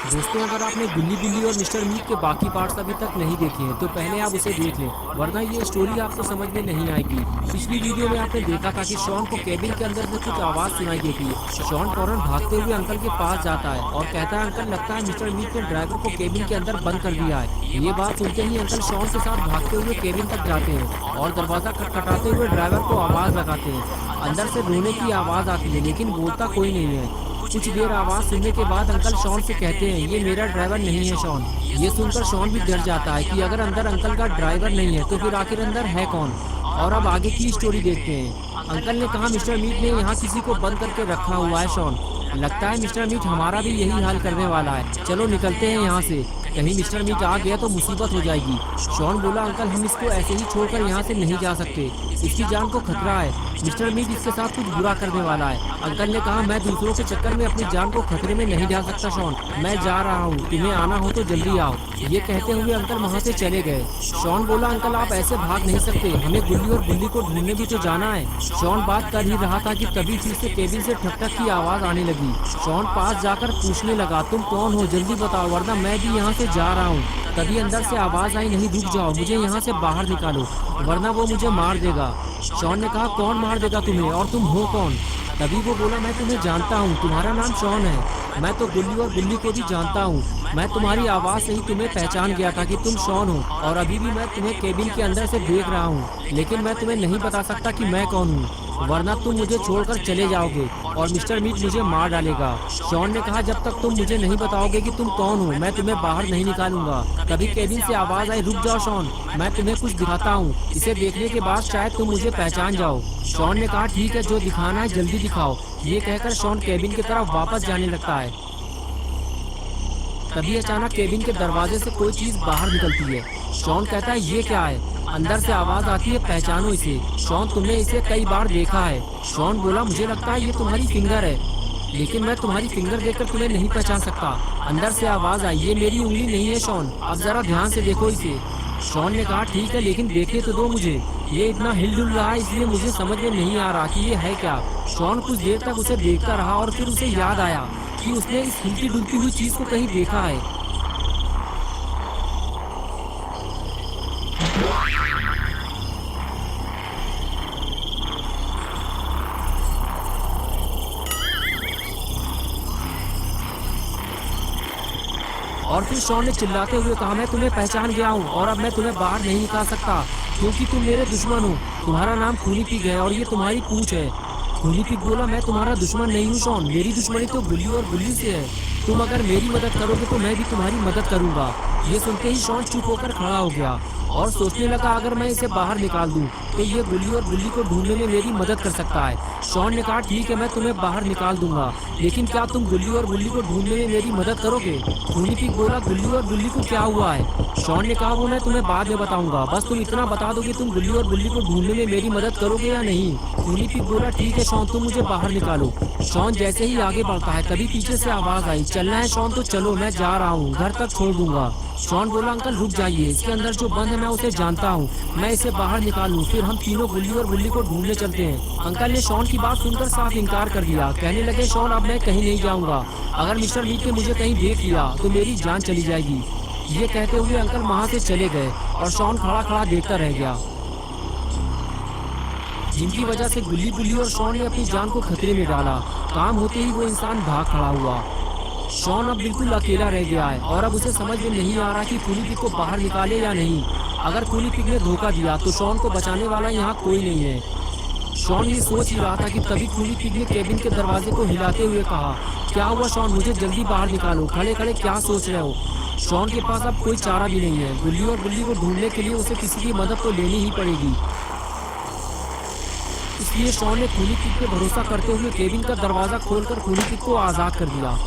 दोस्तों, अगर आपने गुल्ली बिल्ली और मिस्टर मीट के बाकी पार्ट्स अभी तक नहीं देखे हैं तो पहले आप उसे देख लें, वरना ये स्टोरी आपको समझ में नहीं आएगी। पिछली वीडियो में आपने देखा था कि शॉन को केबिन के अंदर से कुछ आवाज़ सुनाई देती है। शॉन फौरन भागते हुए अंकल के पास जाता है और कहता है, अंकल लगता है मिस्टर मीट ने ड्राइवर को केबिन के अंदर बंद कर दिया है। ये बात सुनते ही अंकल शॉन के साथ भागते हुए केबिन तक जाते हैं और दरवाज़ा खटखटाते हुए ड्राइवर को आवाज़ लगाते हैं। अंदर से रोने की आवाज़ आती है लेकिन बोलता कोई नहीं है। कुछ देर आवाज़ सुनने के बाद अंकल शॉन से कहते हैं, ये मेरा ड्राइवर नहीं है शॉन। ये सुनकर शॉन भी डर जाता है कि अगर अंदर अंकल का ड्राइवर नहीं है तो फिर आखिर अंदर है कौन। और अब आगे की स्टोरी देखते हैं। अंकल ने कहा, मिस्टर मीट ने यहाँ किसी को बंद करके रखा हुआ है शॉन। लगता है मिस्टर मीट हमारा भी यही हाल करने वाला है। चलो निकलते हैं यहाँ से, कहीं मिस्टर मीट आ गया तो मुसीबत हो जाएगी। शॉन बोला, अंकल हम इसको ऐसे ही छोड़कर यहाँ से नहीं जा सकते, इसकी जान को खतरा है। मिस्टर मीट इसके साथ कुछ बुरा करने वाला है। अंकल ने कहा, मैं दूसरों के चक्कर में अपनी जान को खतरे में नहीं डाल सकता शॉन, मैं जा रहा हूँ, तुम्हें आना हो तो जल्दी आओ। ये कहते हुए अंकल वहाँ से चले गए। शॉन बोला, अंकल आप ऐसे भाग नहीं सकते, हमें गुल्ली और बिल्ली को ढूंढने भी तो जाना है। शॉन बात कर ही रहा था कि तभी फिर से केबिन से ठक ठक की आवाज़ आने लगी। शॉन पास जाकर पूछने लगा, तुम कौन हो, जल्दी बताओ वरना मैं भी यहाँ से जा रहा हूँ। तभी अंदर से आवाज़ आई, नहीं रुक जाओ, मुझे यहाँ से बाहर निकालो वरना वो मुझे मार देगा। शॉन ने कहा, कौन मार देगा तुम्हें और तुम हो कौन? तभी वो बोला, मैं तुम्हें जानता हूँ, तुम्हारा नाम शॉन है। मैं तो गुल्ली और बिल्ली को भी जानता हूँ। मैं तुम्हारी आवाज़ से ही तुम्हें पहचान गया था कि तुम शॉन हो और अभी भी मैं तुम्हें केबिन के अंदर से देख रहा हूँ, लेकिन मैं तुम्हें नहीं बता सकता कि मैं कौन हूँ वरना तुम मुझे छोड़कर चले जाओगे और मिस्टर मीट मुझे मार डालेगा। शॉन ने कहा, जब तक तुम मुझे नहीं बताओगे कि तुम कौन हो मैं तुम्हें बाहर नहीं निकालूंगा। तभी केबिन से आवाज़ आई, रुक जाओ शॉन, मैं तुम्हें कुछ दिखाता हूँ, इसे देखने के बाद शायद तुम मुझे पहचान जाओ। शॉन ने कहा, ठीक है, जो दिखाना है जल्दी दिखाओ। ये कहकर शॉन केबिन की तरफ वापस जाने लगता है। तभी अचानक केबिन के दरवाजे से कोई चीज बाहर निकलती है। शॉन कहता है, ये क्या है? अंदर से आवाज आती है, पहचानो इसे। शॉन, तुमने इसे कई बार देखा है। शॉन बोला, मुझे लगता है ये तुम्हारी फिंगर है, लेकिन मैं तुम्हारी फिंगर देखकर तुम्हें नहीं पहचान सकता। अंदर से आवाज आई, ये मेरी उंगली नहीं है शॉन, अब जरा ध्यान से देखो इसे। शॉन ने कहा, ठीक है, लेकिन देखने तो दो मुझे, ये इतना हिलडुल रहा है इसलिए मुझे समझ में नहीं आ रहा कि ये है क्या। शॉन कुछ देर तक उसे देखता रहा और फिर उसे याद आया कि उसने इस हिलती डुलती हुई चीज को कहीं देखा है। और फिर शॉन ने चिल्लाते हुए कहा, मैं तुम्हें पहचान गया हूँ और अब मैं तुम्हें बाहर नहीं निकाल सकता क्योंकि तुम मेरे दुश्मन हो। तुम्हारा नाम खूनी पिग है और ये तुम्हारी पूंछ है। खूनी पिग बोला, मैं तुम्हारा दुश्मन नहीं हूँ शॉन, मेरी दुश्मनी तो गुल्ली और बिल्ली से है। तुम अगर मेरी मदद करोगे तो मैं भी तुम्हारी मदद करूंगा। ये सुनते ही शॉन चुप होकर खड़ा हो गया और सोचने लगा, अगर मैं इसे बाहर निकाल दूं तो ये गुल्ली और बिल्ली को ढूंढने में मेरी मदद कर सकता है। शॉन ने कहा, ठीक है, मैं तुम्हें बाहर निकाल दूंगा, लेकिन क्या तुम गुल्ली और बिल्ली को ढूंढने में मेरी मदद करोगे? खूनी पिग बोला, गुल्ली और बिल्ली को क्या हुआ है? शॉन ने कहा, वो मैं तुम्हें बाद में बताऊंगा, बस तुम इतना बता दो कि तुम गुल्ली और बिल्ली को ढूंढने में मेरी मदद करोगे या नहीं। खूनी पिग बोला, ठीक है शॉन, तुम मुझे बाहर निकालो। शॉन जैसे ही आगे बढ़ता है तभी पीछे से आवाज आई, चलना है शॉन तो चलो, मैं जा रहा हूँ, घर तक छोड़ दूंगा। शॉन बोला, अंकल रुक जाइए, इसके अंदर जो बंद है मैं उसे जानता हूँ, मैं इसे बाहर निकाल लूँ, फिर हम तीनों गुल्ली और बिल्ली को ढूंढने चलते हैं। अंकल ने शॉन की बात सुनकर साफ इनकार कर दिया, कहने लगे, शॉन अब मैं कहीं नहीं जाऊंगा, अगर मिस्टर मीट ने मुझे कहीं देख लिया तो मेरी जान चली जाएगी। ये कहते हुए अंकल वहाँ से चले गए और शॉन खड़ा खड़ा देखता रह गया, जिनकी वजह से गुल्ली बिल्ली और शॉन ने अपनी जान को खतरे में डाला। काम होते ही वो इंसान भाग खड़ा हुआ। शॉन अब बिल्कुल अकेला रह गया है और अब उसे समझ में नहीं आ रहा कि खूनी पिग को बाहर निकाले या नहीं। अगर खूनी पिग ने धोखा दिया तो शॉन को बचाने वाला यहाँ कोई नहीं है। शॉन ये सोच ही रहा था कि तभी खूनी पिग ने केबिन के दरवाजे को हिलाते हुए कहा, क्या हुआ शॉन, मुझे जल्दी बाहर निकालो, खड़े खड़े क्या सोच रहे हो? शॉन के पास अब कोई चारा भी नहीं है। गुल्ली और बिल्ली को ढूंढने के लिए उसे किसी की मदद तो लेनी ही पड़ेगी। इसलिए शॉन ने खूनी पिग पे भरोसा करते हुए केबिन का दरवाजा खोलकर खूनी पिग को आजाद कर दिया।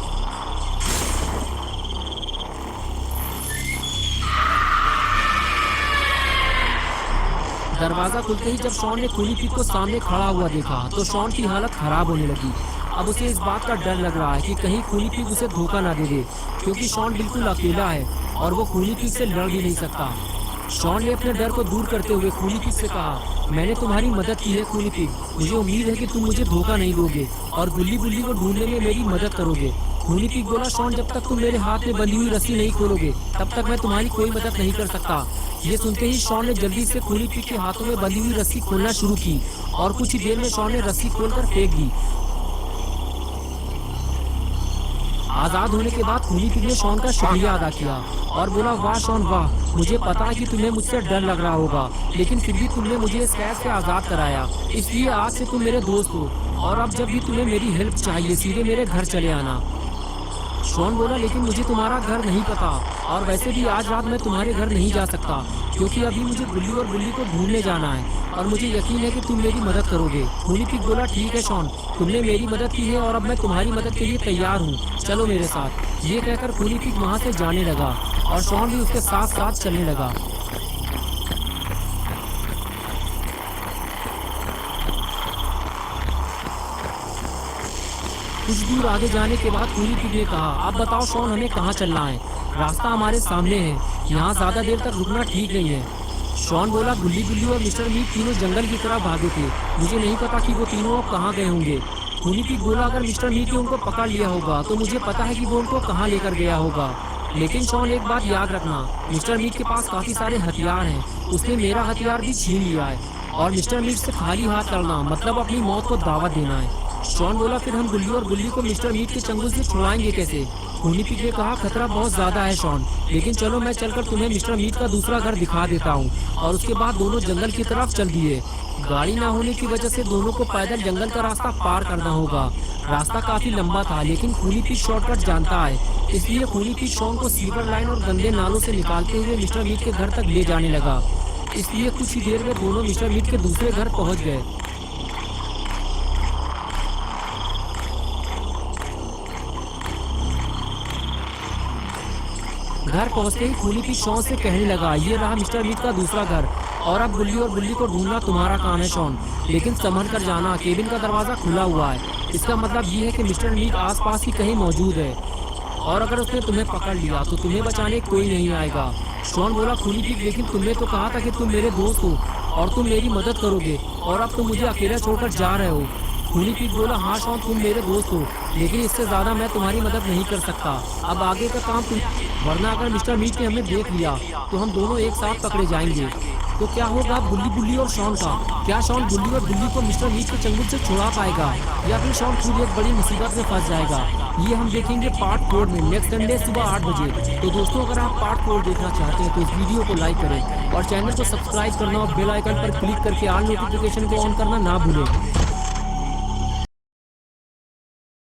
दरवाजा खुलते ही जब शॉन ने खूनी पिग को सामने खड़ा हुआ देखा तो शॉन की हालत खराब होने लगी। अब उसे इस बात का डर लग रहा है कि कहीं खूनी पिग उसे धोखा ना दे दे, क्योंकि शॉन बिल्कुल अकेला है और वो खूनी पिग से लड़ भी नहीं सकता। शॉन ने अपने डर को दूर करते हुए खूनी पिग से कहा, मैंने तुम्हारी मदद की है खूनी पिग, मुझे उम्मीद है कि तुम मुझे धोखा नहीं दोगे और गुल्ली बिल्ली को ढूंढने में मेरी मदद करोगे। खूनी पीक बोला, शॉन जब तक तुम मेरे हाथ में बंधी हुई रस्सी नहीं खोलोगे तब तक मैं तुम्हारी कोई मदद नहीं कर सकता। ये सुनते ही शॉन ने जल्दी से खूनी पीक के हाथों में बंधी हुई रस्सी खोलना शुरू की और कुछ ही देर में शॉन ने रस्सी खोलकर फेंक दी। आजाद होने के बाद खूनी पिग ने शॉन का शुक्रिया अदा किया और बोला, वाह शॉन वाह, मुझे पता है कि तुम्हें मुझसे डर लग रहा होगा, लेकिन फिर भी तुमने मुझे इस कैद से आजाद कराया, इसलिए आज से तुम मेरे दोस्त हो और अब जब भी तुम्हें मेरी हेल्प चाहिए सीधे मेरे घर चले आना। शॉन बोला, लेकिन मुझे तुम्हारा घर नहीं पता और वैसे भी आज रात मैं तुम्हारे घर नहीं जा सकता क्योंकि अभी मुझे गुल्ली और बुल्ली को ढूंढने जाना है और मुझे यकीन है कि तुम मेरी मदद करोगे। खूनी पिग बोला, ठीक है शॉन, तुमने मेरी मदद की है और अब मैं तुम्हारी मदद के लिए तैयार हूँ, चलो मेरे साथ। ये कहकर खूनी पिग वहाँ से जाने लगा और शॉन भी उसके साथ साथ चलने लगा। कुछ दूर आगे जाने के बाद खूनी पिग ने कहा, अब बताओ शॉन, हमें कहाँ चलना है? रास्ता हमारे सामने है, यहाँ ज्यादा देर तक रुकना ठीक नहीं है। शॉन बोला, गुल्ली गुल्ली और मिस्टर मीट तीनों जंगल की तरफ भागे थे, मुझे नहीं पता कि वो तीनों अब कहाँ गए होंगे। खूनी पिग बोला, अगर मिस्टर मीट ने उनको पकड़ लिया होगा तो मुझे पता है कि वो उनको कहाँ लेकर गया होगा, लेकिन शॉन एक बात याद रखना, मिस्टर मीट के पास काफी सारे हथियार हैं, उसने मेरा हथियार भी छीन लिया है और मिस्टर मीट से खाली हाथ लड़ना मतलब अपनी मौत को दावत देना है। शॉन बोला, फिर हम गुल्ली और बुल्ली को मिस्टर मीट के चंगुल से छुड़ाएंगे कैसे? खूनी पिग ने कहा, खतरा बहुत ज्यादा है शॉन, लेकिन चलो मैं चलकर तुम्हें मिस्टर मीट का दूसरा घर दिखा देता हूँ। और उसके बाद दोनों जंगल की तरफ चल दिए। गाड़ी ना होने की वजह से दोनों को पैदल जंगल का रास्ता पार करना होगा। रास्ता काफी लंबा था लेकिन खूनी पिग शॉर्टकट जानता है, इसलिए खूनी पिग शॉन को सीवर लाइन और गंदे नालों से निकालते हुए मिस्टर मीट के घर तक ले जाने लगा। इसलिए कुछ ही देर में दोनों मिस्टर मीट के दूसरे घर पहुँच गए। घर पहुंचते ही खूनी पिग शॉन से कहने लगा, ये रहा मिस्टर मीट का दूसरा घर और अब गुल्ली और बुल्ली को ढूंढना तुम्हारा काम है शॉन, लेकिन संभल कर जाना, केबिन का दरवाजा खुला हुआ है। इसका मतलब ये है कि मिस्टर मीट आसपास ही कहीं मौजूद है और अगर उसने तुम्हें पकड़ लिया तो तुम्हें बचाने कोई नहीं आएगा। शॉन बोला, खूनी पिग, लेकिन तुमने तो कहा था कि तुम मेरे दोस्त हो और तुम मेरी मदद करोगे और अब तुम मुझे अकेला छोड़कर जा रहे हो। खूनी पिग बोला, हाँ शॉन, तुम मेरे दोस्त हो लेकिन इससे ज्यादा मैं तुम्हारी मदद नहीं कर सकता, अब आगे का काम तुम, वरना अगर मिस्टर मीट ने हमें देख लिया तो हम दोनों एक साथ पकड़े जाएंगे। तो क्या होगा बुल्ली बुल्ली और शॉन का? क्या शॉन गुल्ली और बुल्ली को मिस्टर मीट के चंगुल से छुड़ा पाएगा या फिर शॉन खुद एक बड़ी मुसीबत में फंस जाएगा? ये हम देखेंगे पार्ट 4 में नेक्स्ट संडे सुबह 8 बजे। तो दोस्तों, अगर आप पार्ट 4 देखना चाहते हैं तो इस वीडियो को लाइक करें और चैनल को सब्सक्राइब करना और बेल आइकन पर क्लिक करके ऑल नोटिफिकेशन को ऑन करना ना भूलें।